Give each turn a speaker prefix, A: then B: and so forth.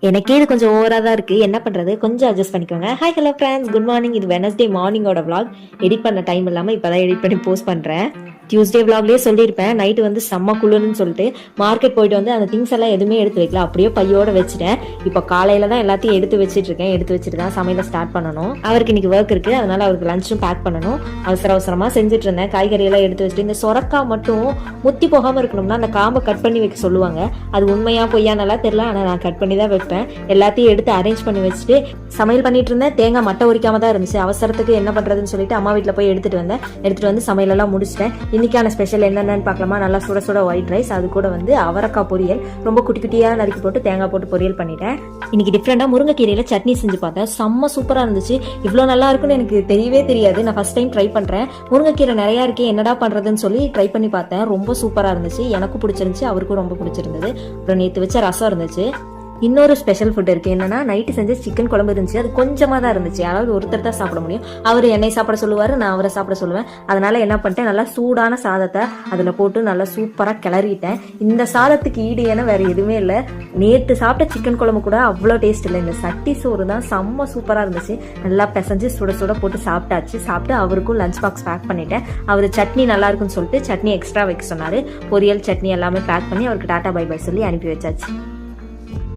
A: எனக்கே இது கொஞ்சம் ஓவரா தான் இருக்கு. என்ன பண்றது, கொஞ்சம் அட்ஜஸ்ட் பண்ணிக்கோங்க. Hi hello friends, good morning. இது வெனஸ்டே மார்னிங்கோட vlog. எடிட் பண்ண டைம் இல்லாம இப்பதான் எடிட் பண்ணி போஸ்ட் பண்றேன். டியூஸ்டே vlogலயே சொல்லியிருப்பேன், நைட்டு வந்து செம்ம குளிர்னு சொல்லிட்டு மார்க்கெட் போயிட்டு வந்து அந்த திங்ஸ் எல்லாம் எதுவுமே எடுத்து வைக்கல, அப்படியே பையோட வச்சுட்டேன். இப்போ காலையில தான் எல்லாத்தையும் எடுத்து வச்சுட்டு இருக்கேன். எடுத்து வச்சுட்டு தான் சமையல ஸ்டார்ட் பண்ணணும். அவருக்கு இன்னைக்கு ஒர்க் இருக்கு, அதனால அவருக்கு லஞ்சும் பேக் பண்ணணும். அவசரமா செஞ்சுட்டு இருந்தேன். காய்கறி எல்லாம் எடுத்து வச்சுட்டு, இந்த சொரக்காய் மட்டும் முத்தி போகாம இருக்கணும்னா அந்த காம்பை கட் பண்ணி வைக்க சொல்லுவாங்க. அது உண்மையா பொய்யானலாம் தெரியல, ஆனா நான் கட் பண்ணி தான் வைப்பேன். எல்லாத்தையும் எடுத்து அரேஞ்ச் பண்ணி வச்சுட்டு சமையல் பண்ணிட்டு இருந்தேன். தேங்காய் மட்டை உரிக்காம தான் இருந்துச்சு. அவசரத்துக்கு என்ன பண்றதுன்னு சொல்லிட்டு அம்மா வீட்டில் போய் எடுத்துட்டு வந்து சமையல் எல்லாம் முடிச்சிட்டேன். இன்னைக்கான ஸ்பெஷல் என்னென்னு பார்க்கலாமா? நல்லா சுட சுட ஒயிட் ரைஸ், அது கூட வந்து அவரைக்காய் பொரியல், ரொம்ப குட்டி குட்டியாக நறுக்கி போட்டு தேங்காய் போட்டு பொரியல் பண்ணிட்டேன். இன்னைக்கு டிஃப்ரெண்டாக முருங்கைக்கீரையில சட்னி செஞ்சு பார்த்தேன். செம்ம சூப்பராக இருந்துச்சு. இவ்வளோ நல்லா இருக்குன்னு எனக்கு தெரியவே தெரியாது. நான் ஃபர்ஸ்ட் டைம் ட்ரை பண்ணுறேன். முருங்கைக்கீரை நிறையா இருக்கே, என்னடா பண்ணுறதுன்னு சொல்லி ட்ரை பண்ணி பார்த்தேன். ரொம்ப சூப்பராக இருந்துச்சு. எனக்கும் பிடிச்சிருந்துச்சு, அவருக்கும் ரொம்ப பிடிச்சிருந்தது. அப்புறம் நேற்று வச்ச ரசம் இருந்துச்சு. இன்னொரு ஸ்பெஷல் ஃபுட் இருக்கு. என்னன்னா, நைட்டு செஞ்ச சிக்கன் குழம்பு இருந்துச்சு. அது கொஞ்சமா தான் இருந்துச்சு. அதாவது ஒருத்தர் தான் சாப்பிட முடியும். அவர் என்னை சாப்பிட சொல்லுவாரு, நான் அவரை சாப்பிட சொல்லுவேன். அதனால என்ன பண்ணிட்டேன், நல்லா சூடான சாதத்தை அதுல போட்டு நல்லா சூப்பரா கிளறிட்டேன். இந்த சாதத்துக்கு ஈடு ஏன்னா வேற எதுவுமே இல்லை. நேற்று சாப்பிட்ட சிக்கன் குழம்பு கூட அவ்வளோ டேஸ்ட் இல்லை. இந்த சட்டி சோறு தான் செம்ம சூப்பரா இருந்துச்சு. நல்லா பிசைஞ்சு சுட சுட போட்டு சாப்பிட்டாச்சு. சாப்பிட்டு அவருக்கும் லஞ்ச் பாக்ஸ் பேக் பண்ணிட்டேன். அவர் சட்னி நல்லா இருக்குன்னு சொல்லிட்டு சட்னி எக்ஸ்ட்ரா வைக்க சொன்னாரு. பொரியல் சட்னி எல்லாமே பேக் பண்ணி அவருக்கு டாடா பை பை சொல்லி அனுப்பி வச்சாச்சு.